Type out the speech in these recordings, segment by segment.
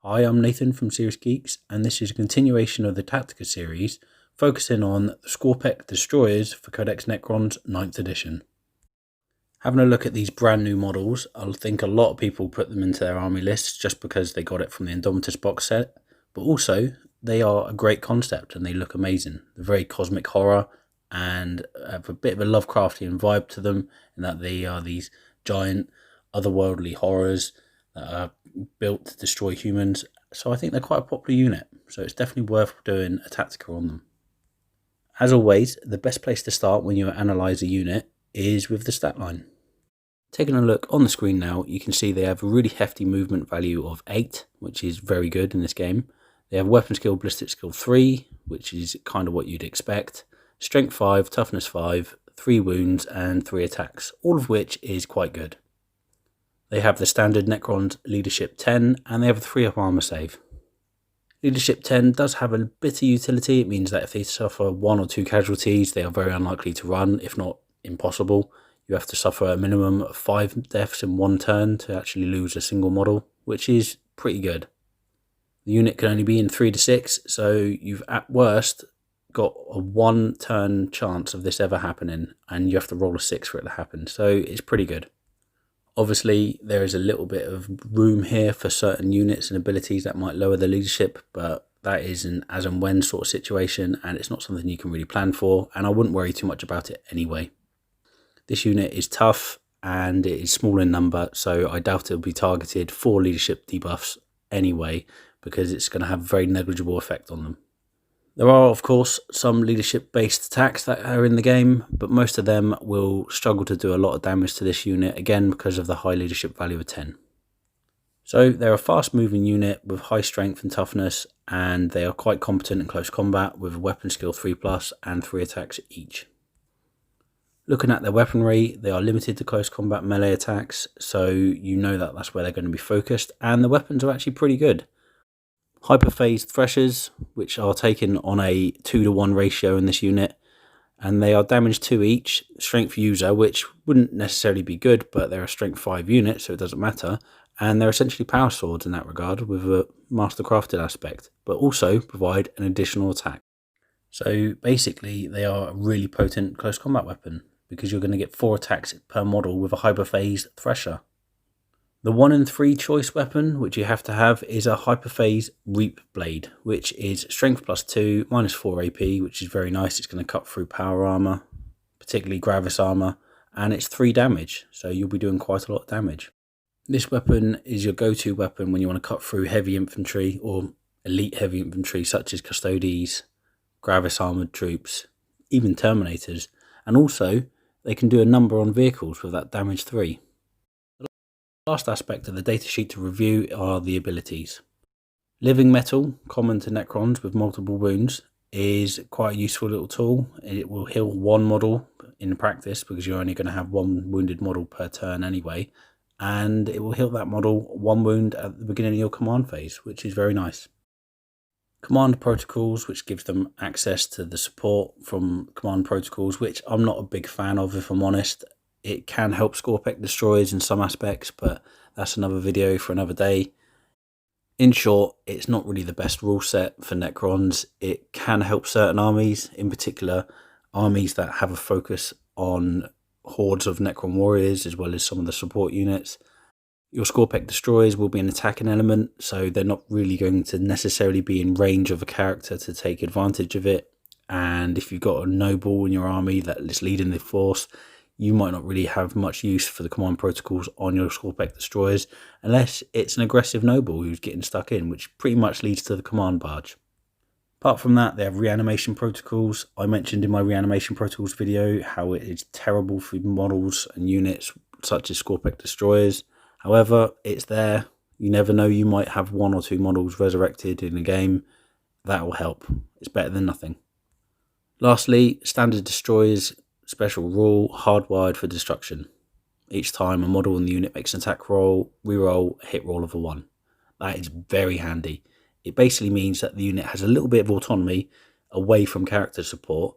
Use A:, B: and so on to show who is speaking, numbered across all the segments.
A: Hi, I'm Nathan from Serious Geeks, and this is a continuation of the Tactica series, focusing on the Skorpekh Destroyers for Codex Necrons 9th edition. Having a look at these brand new models, I think a lot of people put them into their army lists just because they got it from the Indomitus box set, but also they are a great concept and they look amazing. They're very cosmic horror and have a bit of a Lovecraftian vibe to them, in that they are these giant otherworldly horrors that are built to destroy humans. So I think they're quite a popular unit, so it's definitely worth doing a Tactica on them. As always, the best place to start when you analyse a unit is with the stat line. Taking a look on the screen now, you can see they have a really hefty movement value of 8, which is very good in this game. They have weapon skill, ballistic skill 3, which is kind of what you'd expect. Strength 5, toughness 5, 3 wounds and 3 attacks, all of which is quite good. They have the standard Necrons Leadership 10, and they have a 3-up armor save. Leadership 10 does have a bit of utility. It means that if they suffer 1 or 2 casualties, they are very unlikely to run, if not impossible. You have to suffer a minimum of 5 deaths in 1 turn to actually lose a single model, which is pretty good. The unit can only be in 3 to 6, so you've at worst got a 1 turn chance of this ever happening, and you have to roll a 6 for it to happen, so it's pretty good. Obviously, there is a little bit of room here for certain units and abilities that might lower the leadership, but that is an as and when sort of situation, and it's not something you can really plan for, and I wouldn't worry too much about it anyway. This unit is tough, and it is small in number, so I doubt it will be targeted for leadership debuffs anyway, because it's going to have a very negligible effect on them. There are, of course, some leadership-based attacks that are in the game, but most of them will struggle to do a lot of damage to this unit, again because of the high leadership value of 10. So they're a fast-moving unit with high strength and toughness, and they are quite competent in close combat with a weapon skill 3+ and 3 attacks each. Looking at their weaponry, they are limited to close combat melee attacks, so you know that that's where they're going to be focused, and the weapons are actually pretty good. Hyperphased threshers, which are taken on a 2-to-1 ratio in this unit, and they are damage 2 each. Strength user, which wouldn't necessarily be good, but they're a strength 5 unit, so it doesn't matter, and they're essentially power swords in that regard with a mastercrafted aspect, but also provide an additional attack. So basically they are a really potent close combat weapon, because you're going to get 4 attacks per model with a hyperphased thresher. The 1 in 3 choice weapon, which you have to have, is a Hyperphase Reap Blade, which is Strength +2, -4 AP, which is very nice. It's going to cut through power armor, particularly Gravis armor, and it's 3 damage, so you'll be doing quite a lot of damage. This weapon is your go-to weapon when you want to cut through heavy infantry or elite heavy infantry such as Custodes, Gravis armored troops, even Terminators, and also they can do a number on vehicles with that damage 3. The last aspect of the datasheet to review are the abilities. Living Metal, common to Necrons with multiple wounds, is quite a useful little tool. It will heal 1 model in practice, because you're only going to have 1 wounded model per turn anyway, and it will heal that model 1 wound at the beginning of your command phase, which is very nice. Command protocols, which gives them access to the support from command protocols, which I'm not a big fan of, if I'm honest. It can help Skorpekh Destroyers in some aspects, but that's another video for another day. In short, it's not really the best rule set for Necrons. It can help certain armies, in particular armies that have a focus on hordes of Necron warriors, as well as some of the support units. Your Skorpekh Destroyers will be an attacking element, so they're not really going to necessarily be in range of a character to take advantage of it. And if you've got a noble in your army that is leading the force, you might not really have much use for the command protocols on your Skorpekh Destroyers, unless it's an aggressive noble who's getting stuck in, which pretty much leads to the command barge. Apart from that, they have reanimation protocols. I mentioned in my reanimation protocols video how it is terrible for models and units such as Skorpekh Destroyers. However, it's there. You never know, you might have 1 or 2 models resurrected in a game. That will help. It's better than nothing. Lastly, standard destroyers. Special rule, hardwired for destruction. Each time a model in the unit makes an attack roll, reroll a hit roll of a 1. That is very handy. It basically means that the unit has a little bit of autonomy away from character support,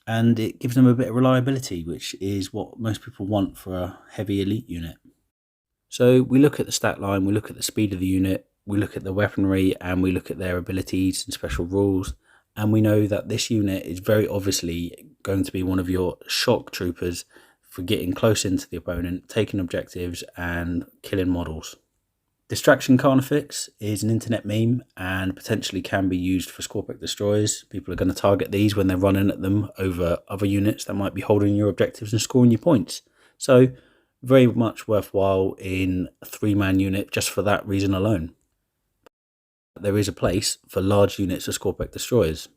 A: and it gives them a bit of reliability, which is what most people want for a heavy elite unit. So we look at the stat line, we look at the speed of the unit, we look at the weaponry and we look at their abilities and special rules, and we know that this unit is very obviously going to be one of your shock troopers for getting close into the opponent, taking objectives and killing models. Distraction Carnifex is an internet meme and potentially can be used for Skorpekh Destroyers. People are going to target these when they're running at them over other units that might be holding your objectives and scoring you points. So very much worthwhile in a 3-man unit just for that reason alone. There is a place for large units of Skorpekh Destroyers.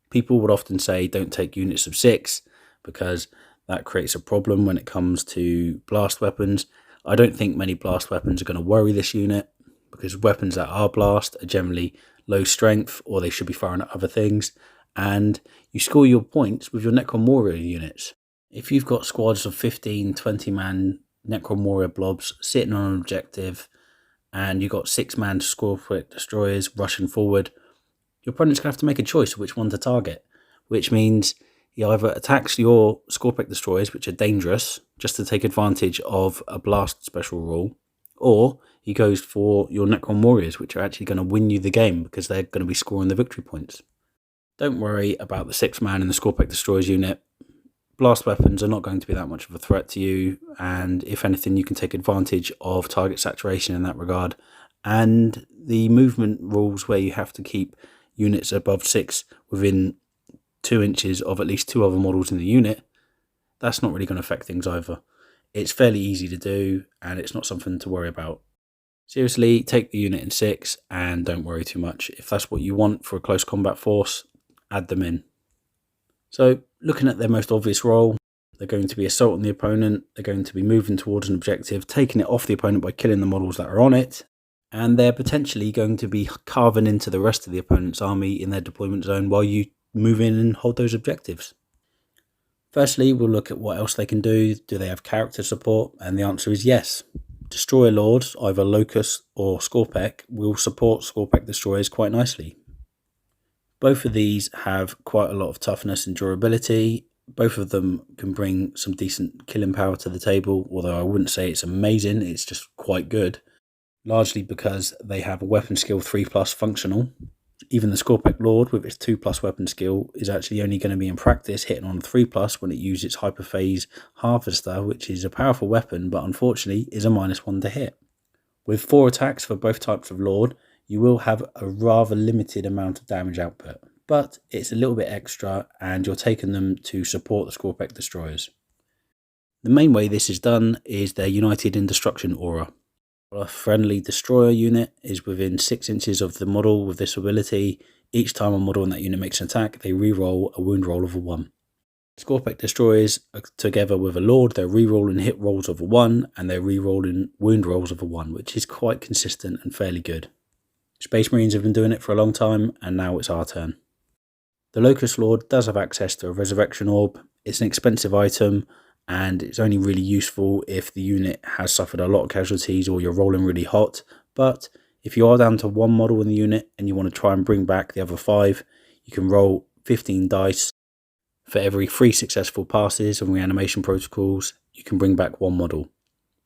A: People would often say don't take units of 6 because that creates a problem when it comes to blast weapons. I don't think many blast weapons are going to worry this unit because weapons that are blast are generally low strength or they should be firing at other things, and you score your points with your Necron Warrior units. If you've got squads of 15, 20-man Necron Warrior blobs sitting on an objective and you've got 6-man Skorpekh Destroyers rushing forward, your opponent's going to have to make a choice of which one to target, which means he either attacks your Skorpekh Destroyers, which are dangerous, just to take advantage of a blast special rule, or he goes for your Necron Warriors, which are actually going to win you the game because they're going to be scoring the victory points. Don't worry about the 6-man in the Skorpekh Destroyers unit. Blast weapons are not going to be that much of a threat to you, and if anything, you can take advantage of target saturation in that regard. And the movement rules where you have to keep units above 6 within 2 inches of at least 2 other models in the unit, that's not really going to affect things either. It's fairly easy to do and it's not something to worry about. Seriously, take the unit in 6 and don't worry too much. If that's what you want for a close combat force, add them in. So looking at their most obvious role, they're going to be assaulting the opponent, they're going to be moving towards an objective, taking it off the opponent by killing the models that are on it, and they're potentially going to be carving into the rest of the opponent's army in their deployment zone while you move in and hold those objectives. Firstly, we'll look at what else they can do. Do they have character support? And the answer is yes. Destroyer Lords, either Locust or Skorpekh, will support Skorpekh Destroyers quite nicely. Both of these have quite a lot of toughness and durability. Both of them can bring some decent killing power to the table, although I wouldn't say it's amazing, it's just quite good. Largely because they have a weapon skill 3+ functional. Even the Skorpekh Lord with its 2+ weapon skill is actually only going to be in practice hitting on a 3+ when it uses its Hyperphase Harvester, which is a powerful weapon but unfortunately is a -1 to hit. With 4 attacks for both types of Lord, you will have a rather limited amount of damage output, but it's a little bit extra and you're taking them to support the Skorpekh Destroyers. The main way this is done is their United in Destruction aura. A friendly destroyer unit is within 6 inches of the model with this ability. Each time a model in that unit makes an attack, they re-roll a wound roll of a 1. Skorpekh Destroyers, together with a Lord, they're re-rolling hit rolls of a 1 and they're re-rolling wound rolls of a 1, which is quite consistent and fairly good. Space Marines have been doing it for a long time and now it's our turn. The Locust Lord does have access to a Resurrection Orb. It's an expensive item and it's only really useful if the unit has suffered a lot of casualties or you're rolling really hot, but if you are down to 1 model in the unit and you want to try and bring back the other 5, you can roll 15 dice. For every 3 successful passes and reanimation protocols, you can bring back 1 model.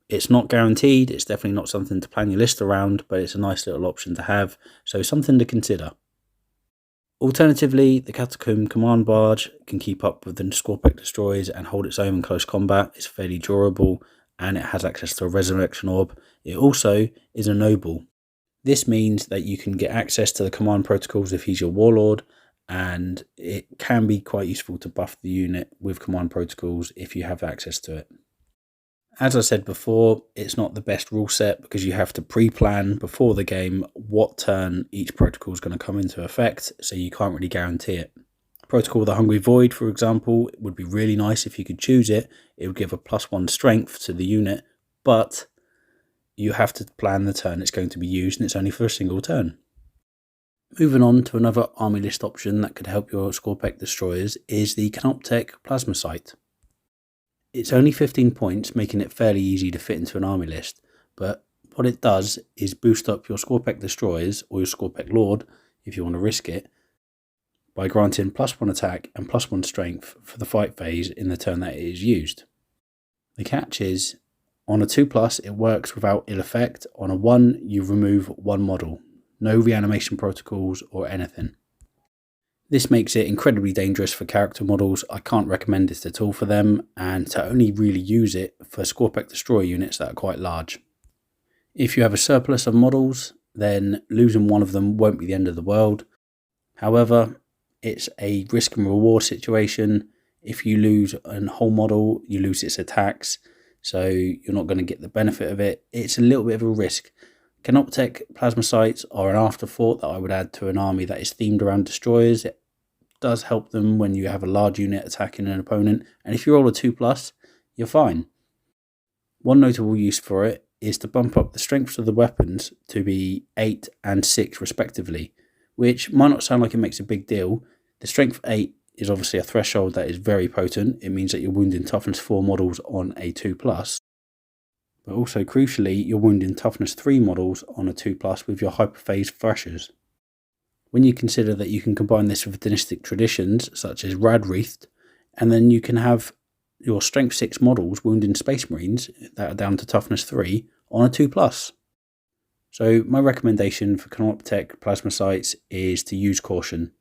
A: It's not guaranteed, it's definitely not something to plan your list around, but it's a nice little option to have, so something to consider. Alternatively, the Catacomb Command Barge can keep up with the Skorpekh Destroyers and hold its own in close combat. It's fairly durable and it has access to a Resurrection Orb. It also is a Noble. This means that you can get access to the command protocols if he's your Warlord, and it can be quite useful to buff the unit with command protocols if you have access to it. As I said before, it's not the best rule set because you have to pre-plan before the game what turn each protocol is going to come into effect, so you can't really guarantee it. Protocol the Hungry Void, for example, it would be really nice if you could choose it. It would give a +1 strength to the unit, but you have to plan the turn it's going to be used and it's only for a single turn. Moving on to another army list option that could help your Skorpekh Destroyers is the Canoptek Plasma Sight. It's only 15 points, making it fairly easy to fit into an army list, but what it does is boost up your Skorpekh Destroyers or your Skorpekh Lord, if you want to risk it, by granting +1 attack and +1 strength for the fight phase in the turn that it is used. The catch is, on a 2+, it works without ill effect. On a 1, you remove 1 model. no reanimation protocols or anything. This makes it incredibly dangerous for character models. I can't recommend this at all for them, and to only really use it for Skorpekh Destroyer units that are quite large. If you have a surplus of models, then losing one of them won't be the end of the world. However, it's a risk and reward situation. If you lose a whole model, you lose its attacks, so you're not going to get the benefit of it. It's a little bit of a risk. Chronomancer plasmacytes are an afterthought that I would add to an army that is themed around destroyers. It does help them when you have a large unit attacking an opponent, and if you roll a 2+, you're fine. One notable use for it is to bump up the strengths of the weapons to be 8 and 6 respectively, which might not sound like it makes a big deal. The strength 8 is obviously a threshold that is very potent. It means that you're wounding toughness 4 models on a 2+, but also crucially you're wounding toughness 3 models on a 2+ with your hyperphase threshers. When you consider that you can combine this with dynastic traditions such as Radwreathed, and then you can have your strength 6 models wounding space marines that are down to toughness 3 on a 2+. So my recommendation for Chronomancer plasmacytes is to use caution.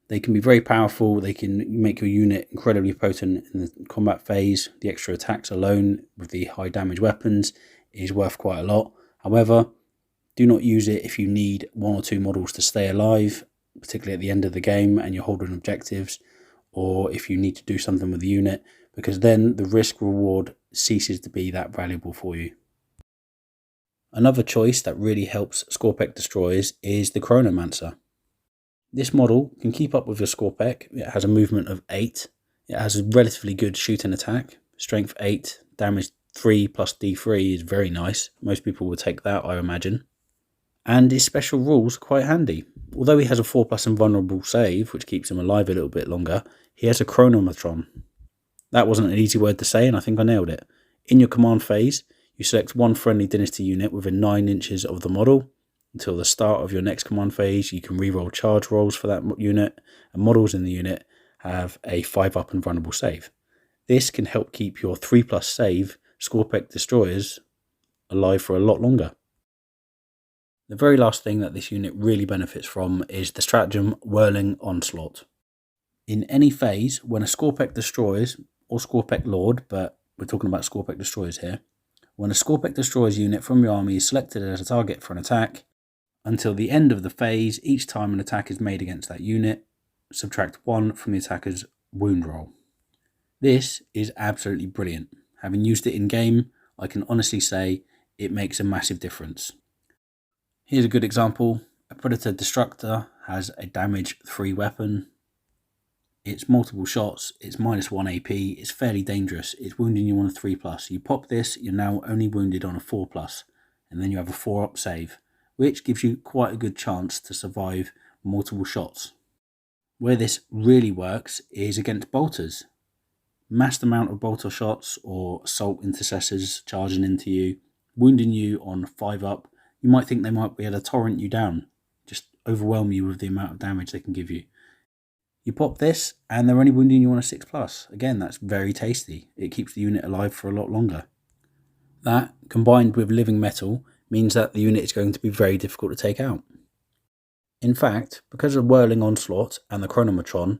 A: They can be very powerful, they can make your unit incredibly potent in the combat phase. The extra attacks alone with the high damage weapons is worth quite a lot. However, do not use it if you need 1 or 2 models to stay alive, particularly at the end of the game and you're holding objectives, or if you need to do something with the unit, because then the risk reward ceases to be that valuable for you. Another choice that really helps Skorpekh Destroyers is the Chronomancer. This model can keep up with your Skorpekh. It has a movement of 8. It has a relatively good shoot and attack. Strength 8, damage 3 plus D3 is very nice. Most people would take that, I imagine. And his special rules are quite handy. Although he has a 4+ invulnerable save, which keeps him alive a little bit longer, he has a Chronomancer. That wasn't an easy word to say, and I think I nailed it. In your command phase, you select one friendly dynasty unit within 9 inches of the model. Until the start of your next command phase, you can reroll charge rolls for that unit, and models in the unit have a 5+ invulnerable save. This can help keep your 3+ save Skorpekh Destroyers alive for a lot longer. The very last thing that this unit really benefits from is the stratagem Whirling Onslaught. In any phase, when a Skorpekh Destroyers, or Skorpekh Lord, but we're talking about Skorpekh Destroyers here, when a Skorpekh Destroyers unit from your army is selected as a target for an attack, until the end of the phase, each time an attack is made against that unit, subtract 1 from the attacker's wound roll. This is absolutely brilliant. Having used it in game, I can honestly say it makes a massive difference. Here's a good example. A Predator Destructor has a damage 3 weapon. It's multiple shots, it's -1 AP, it's fairly dangerous, it's wounding you on a 3+. You pop this, you're now only wounded on a 4+, and then you have a 4+ save, which gives you quite a good chance to survive multiple shots. Where this really works is against bolters. Massed amount of bolter shots or assault intercessors charging into you, wounding you on 5+. You might think they might be able to torrent you down, just overwhelm you with the amount of damage they can give you. You pop this and they're only wounding you on a 6+. Again, that's very tasty. It keeps the unit alive for a lot longer. That, combined with living metal, means that the unit is going to be very difficult to take out. In fact, because of Whirling Onslaught and the Chronomancer,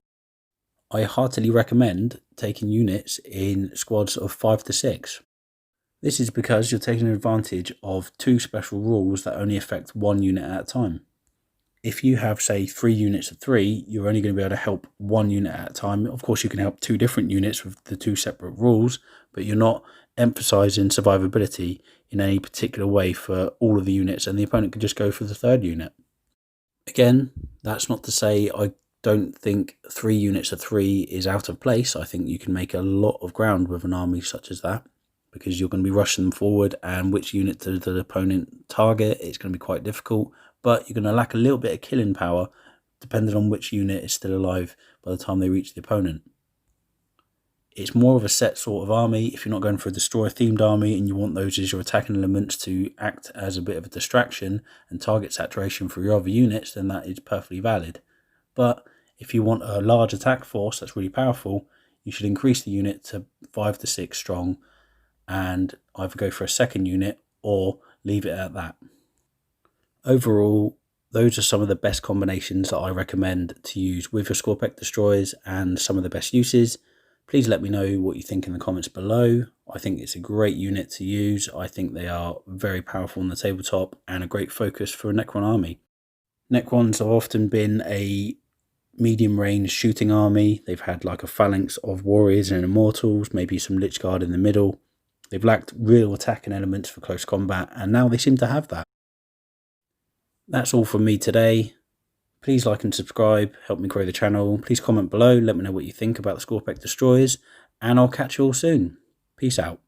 A: I heartily recommend taking units in squads of 5 to 6. This is because you're taking advantage of 2 special rules that only affect 1 unit at a time. If you have, say, 3 units of 3, you're only going to be able to help 1 unit at a time. Of course, you can help 2 different units with the 2 separate rules, but you're not emphasizing survivability in any particular way for all of the units, and the opponent could just go for the 3rd unit. Again, that's not to say I don't think 3 units of 3 is out of place. I think you can make a lot of ground with an army such as that, because you're going to be rushing them forward, and which unit does the opponent target, it's going to be quite difficult. But you're going to lack a little bit of killing power depending on which unit is still alive by the time they reach the opponent. It's more of a set sort of army. If you're not going for a destroyer themed army and you want those as your attacking elements to act as a bit of a distraction and target saturation for your other units, then that is perfectly valid. But if you want a large attack force that's really powerful, you should increase the unit to 5 to 6 strong and either go for a 2nd unit or leave it at that. Overall, those are some of the best combinations that I recommend to use with your Skorpekh Destroyers and some of the best uses. Please let me know what you think in the comments below. I think it's a great unit to use. I think they are very powerful on the tabletop and a great focus for a Necron army. Necrons have often been a medium range shooting army. They've had like a phalanx of warriors and immortals, maybe some Lich Guard in the middle. They've lacked real attacking elements for close combat, and now they seem to have that. That's all from me today. Please like and subscribe, help me grow the channel. Please comment below, let me know what you think about the Skorpekh Destroyers, and I'll catch you all soon. Peace out.